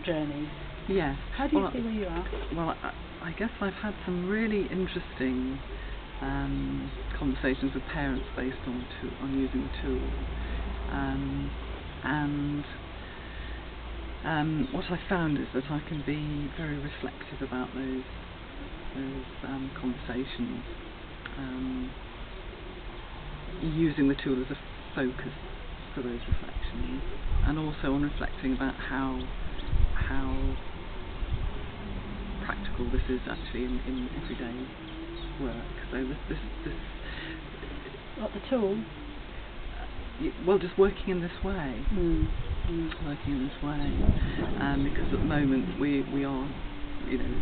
journeys. Yes. How do you see where you are? Well, I guess I've had some really interesting conversations with parents based on using the tool, and what I found is that I can be very reflective about those conversations, using the tool as a focus for those reflections, and also on reflecting about how practical this is actually in everyday work. So this what, the tool? Well, just working in this way. Working in this way, because at the moment we are,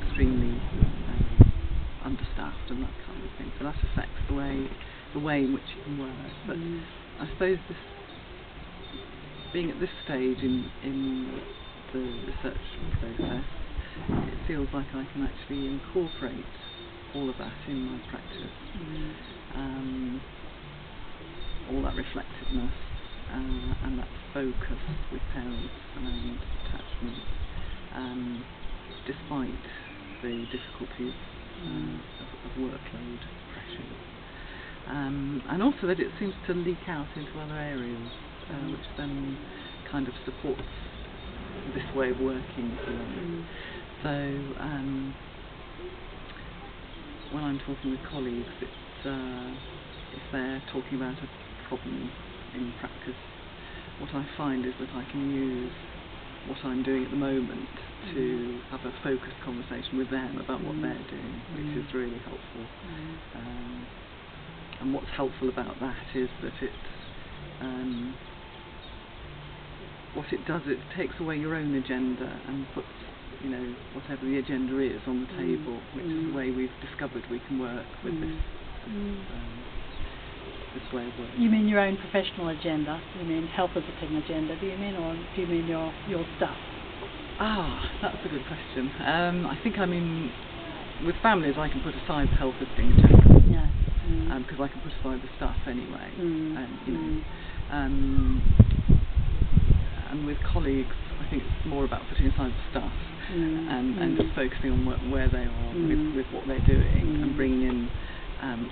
extremely understaffed and that kind of thing. So that affects the way in which you can work. But I suppose this, being at this stage in the research process, it feels like I can actually incorporate all of that in my practice, all that reflectiveness and that focus with parents around attachment, despite the difficulties of workload pressures, and also that it seems to leak out into other areas, which then kind of supports this way of working. So when I'm talking with colleagues, if they're talking about a problem in practice, what I find is that I can use what I'm doing at the moment to have a focused conversation with them about what they're doing, which is really helpful. And what's helpful about that is that what it does, it takes away your own agenda and puts, whatever the agenda is on the table, which is the way we've discovered we can work with this way of working. You mean your own professional agenda? You mean health visiting agenda, do you mean, or do you mean your stuff? That's a good question. I think with families I can put aside the health visiting agenda. Yeah. Because I can put aside the stuff anyway. And with colleagues, I think it's more about putting aside the stuff and just focusing on where they are with what they're doing, and bringing in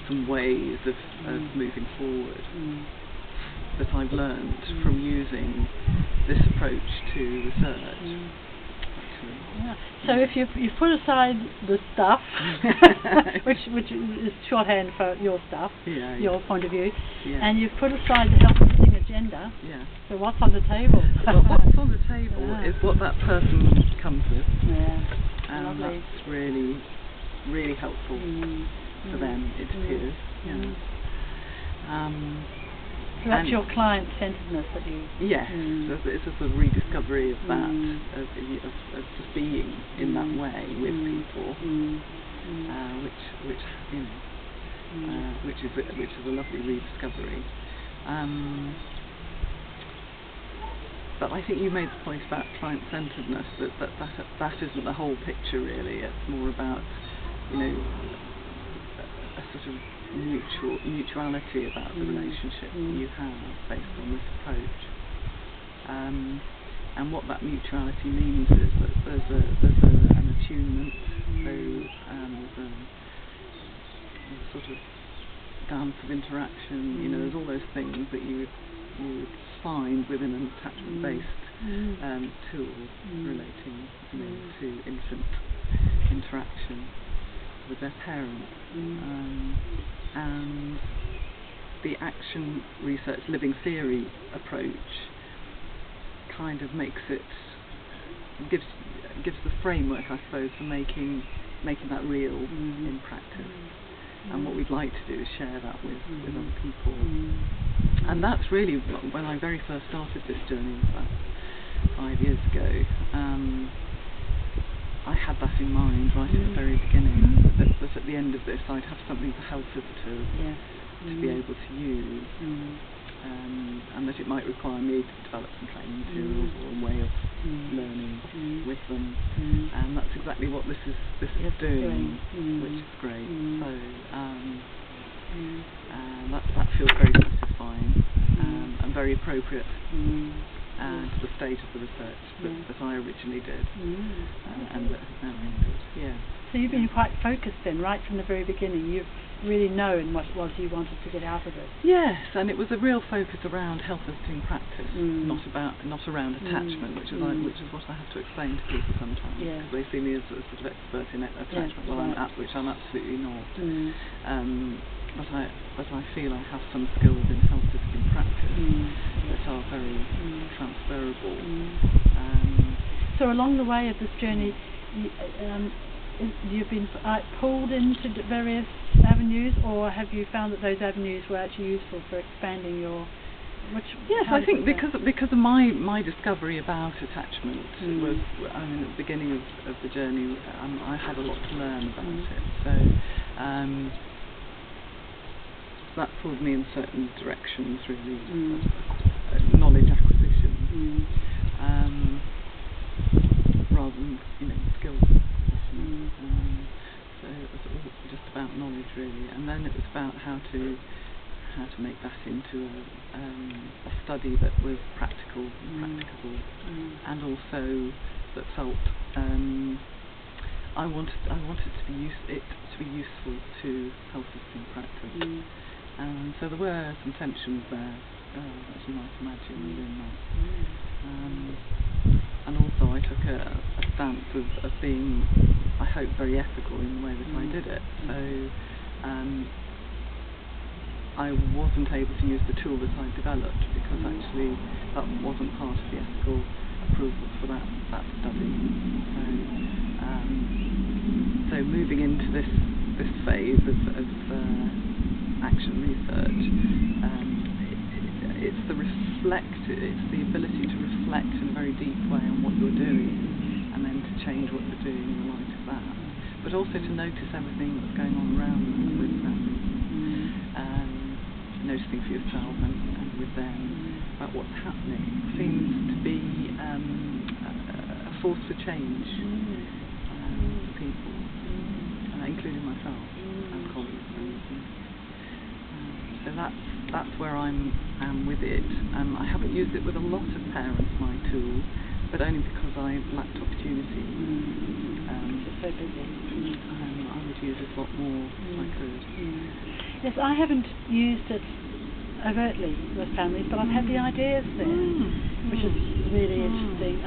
some ways of moving forward that I've learned from using this approach to research. Yeah. So if you put aside the stuff, which is shorthand for your stuff, your point of view, and you've put aside the health visiting agenda, so what's on the table? Well, what's on the table is what that person comes with, and lovely. That's really, really helpful for them, it appears. So that's your client-centeredness that you... Yes, it's a sort of rediscovery of that, of just being in that way with people, which is a lovely rediscovery. But I think you made the point about client-centeredness, that isn't the whole picture really. It's more about, a sort of mutuality about the relationship you have based on this approach, and what that mutuality means is that there's an attunement, there's a sort of dance of interaction. There's all those things that you would find within an attachment-based tool relating to infant interaction with their parents, and the action research living theory approach kind of gives the framework, I suppose, for making that real in practice. And what we'd like to do is share that with other people. And that's really when I very first started this journey about 5 years ago. I had that in mind right at the very beginning, that at the end of this I'd have something to help visitors to be able to use, and that it might require me to develop some training materials or a way of learning with them, and that's exactly what this is doing, which is great. So that feels very satisfying and very appropriate and to the stage of the research that I originally did, and that has now ended. Yeah. So you've been quite focused then, right from the very beginning. You've really known what it was you wanted to get out of it. Yes, and it was a real focus around health visiting practice, not around attachment, which is what I have to explain to people sometimes, because they see me as a sort of expert in attachment, which I'm absolutely not. But I feel I have some skills in health visiting practice that are very transferable. So along the way of this journey, you've been pulled into various avenues, or have you found that those avenues were actually useful for expanding your? Yes, I think because of my discovery about attachment was, I mean, at the beginning of the journey, I had a lot to learn about it. So that pulled me in certain directions, really, knowledge acquisition, rather than skills acquisition. So it was all just about knowledge, really, and then it was about how to make that into a study that was practical and practicable, and also that felt I wanted it to be useful to health visiting practice. And so there were some tensions there, as you might imagine, within that. And also I took a stance of being, I hope, very ethical in the way that I did it. So I wasn't able to use the tool that I developed because actually that wasn't part of the ethical approvals for that study. So moving into this phase of action research, it's the ability to reflect in a very deep way on what you're doing, and then to change what you're doing in the light of that, but also to notice everything that's going on around with families, noticing for yourself and with them about what's happening seems to be a force for change for people, including myself and colleagues. So that's where I am with it. I haven't used it with a lot of parents, my tool, but only because I lacked opportunity. It's so busy. I would use it a lot more if I could. Yes, I haven't used it overtly with families, but I've had the ideas there, which is really interesting.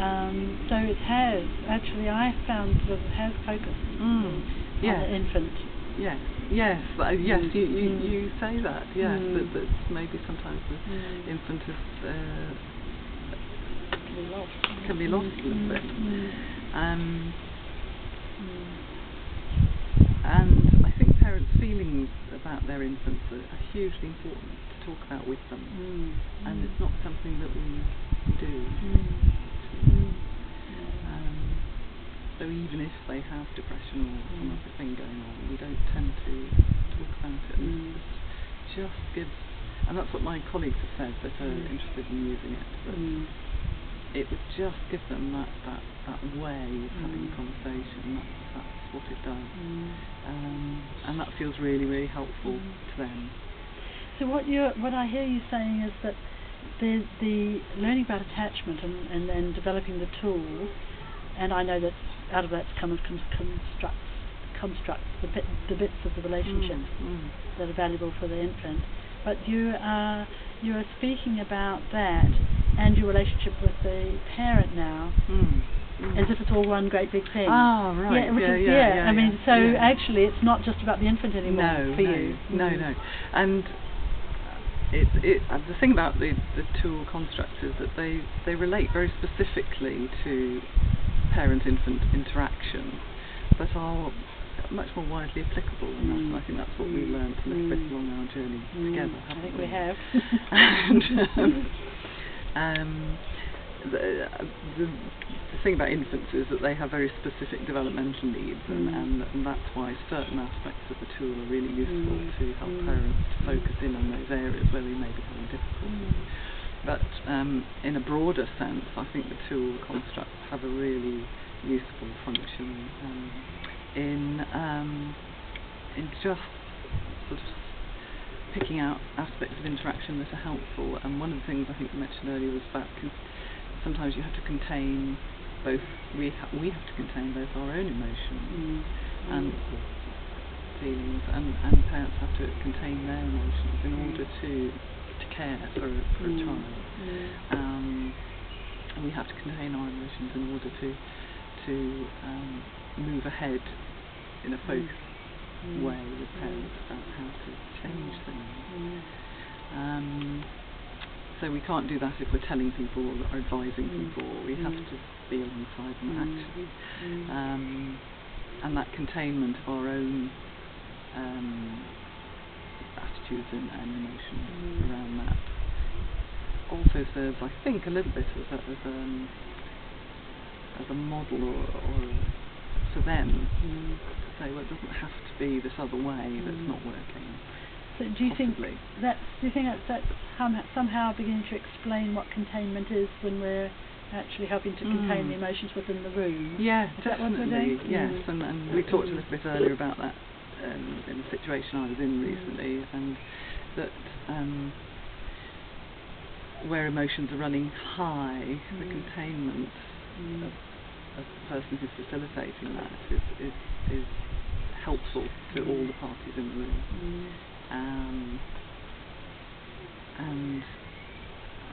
So it has, actually, I found that it has focused on the infant. Yes, you say that, yes, that maybe sometimes the infant is, can be lost a little bit. And I think parents' feelings about their infants are hugely important to talk about with them, and it's not something that we do. So even if they have depression or some other thing going on, we don't tend to talk about it. And it just gives, and that's what my colleagues have said that are interested in using it, that it would just give them that way of having a conversation. That's what it does, and that feels really, really helpful to them. So what I hear you saying is that the learning about attachment and then developing the tools, and I know that out of that comes constructs the bits of the relationships that are valuable for the infant. But you are speaking about that and your relationship with the parent now, as if it's all one great big thing. Ah, right. I mean, actually, it's not just about the infant anymore for you. No. And the thing about the tool constructs is that they relate very specifically to parent-infant interaction, but are much more widely applicable than that. And I think that's what we learned a little bit along our journey together, haven't I think we? we have. And the thing about infants is that they have very specific developmental needs, and that's why certain aspects of the tool are really useful to help parents to focus in on those areas where they may be having difficulty. But in a broader sense, I think the tool constructs have a really useful function in just sort of picking out aspects of interaction that are helpful. And one of the things I think you mentioned earlier was about sometimes you have to contain both. We have to contain both our own emotions and feelings, and parents have to contain their emotions in order to care for a child. And we have to contain our emotions in order to move ahead in a focused way with parents about how to change things. So we can't do that if we're telling people or advising people. We have to be alongside them actually. And that containment of our own attitudes and emotions around that also serves, I think, a little bit as a model or for them to say, well, it doesn't have to be this other way that's not working. So do you think that's somehow beginning to explain what containment is when we're actually helping to contain the emotions within the room? Yeah, is definitely. That what we're doing? Yes, and we talked a little bit earlier about that in the situation I was in recently, and that where emotions are running high, the containment of the person who's facilitating that is helpful to all the parties in the room.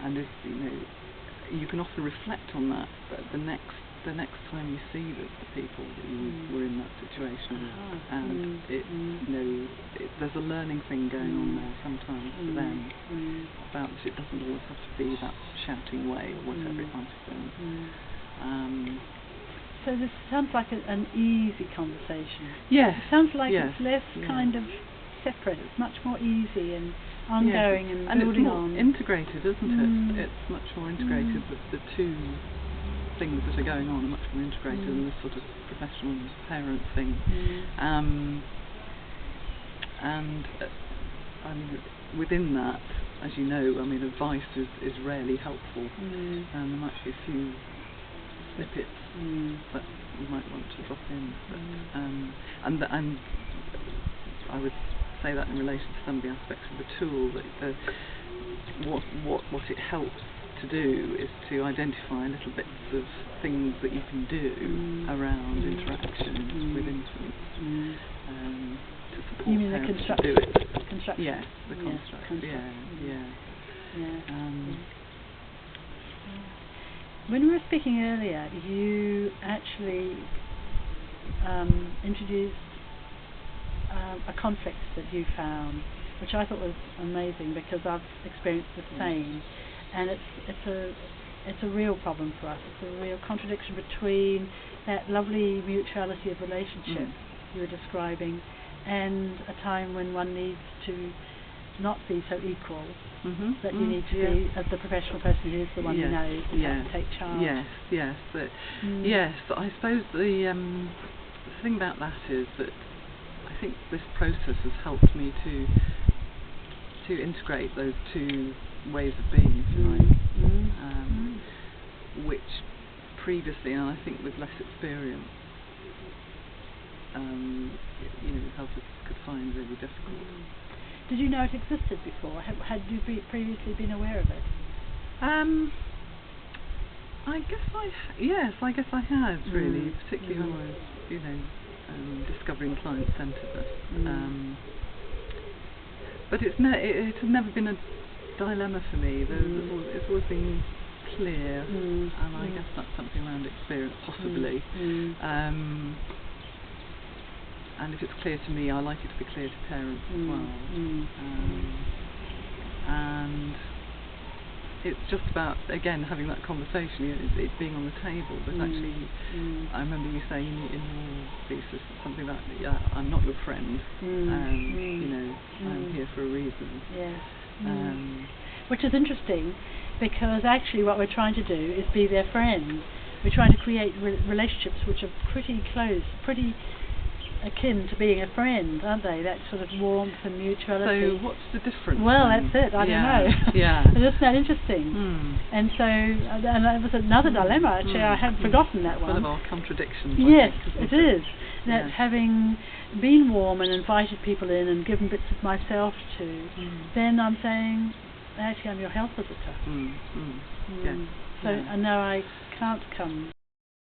And if, you can often reflect on that, but the next time you see the people that you were in that situation with, and there's a learning thing going on there sometimes for them about that it doesn't always have to be that shouting way or whatever it might have been. So this sounds like an easy conversation. Yes. It sounds like it's less kind of separate. It's much more easy and ongoing and building on. And it's more integrated, isn't it? It's much more integrated. The two things that are going on are much more integrated than this sort of professional parent thing. And within that, as you know, advice is rarely helpful, and there might be a few snippets that you might want to drop in, but, and I would say that in relation to some of the aspects of the tool, that what it helps to do is to identify little bits of things that you can do around interactions with infants to support you mean parents the to do it. Construction? Yes, the construct. When we were speaking earlier, you actually introduced a conflict that you found, which I thought was amazing because I've experienced the same, and it's a real problem for us. It's a real contradiction between that lovely mutuality of relationship you were describing and a time when one needs to not be so equal, that you need to be, as the professional person who is the one who knows and has to take charge. Yes, I suppose the thing about that is that I think this process has helped me to integrate those two ways of being, if you like, which previously, and I think with less experience, helpers could find really difficult. Did you know it existed before? Had you previously been aware of it? I guess I had really, particularly when I was, discovering client-centeredness. But it had never been a dilemma for me. It's always been clear, and I guess that's something around experience, possibly. And if it's clear to me, I like it to be clear to parents as well. And it's just about, again, having that conversation, it being on the table. But actually, I remember you saying in your thesis something about, I'm not your friend. I'm here for a reason. Yes. Which is interesting, because actually what we're trying to do is be their friend. We're trying to create relationships which are pretty close, pretty akin to being a friend, aren't they? That sort of warmth and mutuality. So what's the difference? Well, then? that's it. I don't know. Isn't that interesting? And so, and that was another dilemma. Actually, I had forgotten that one. One of our contradictions. Yes, it is. That having been warm and invited people in and given bits of myself to, then I'm saying, actually, I'm your health visitor. So I know I can't come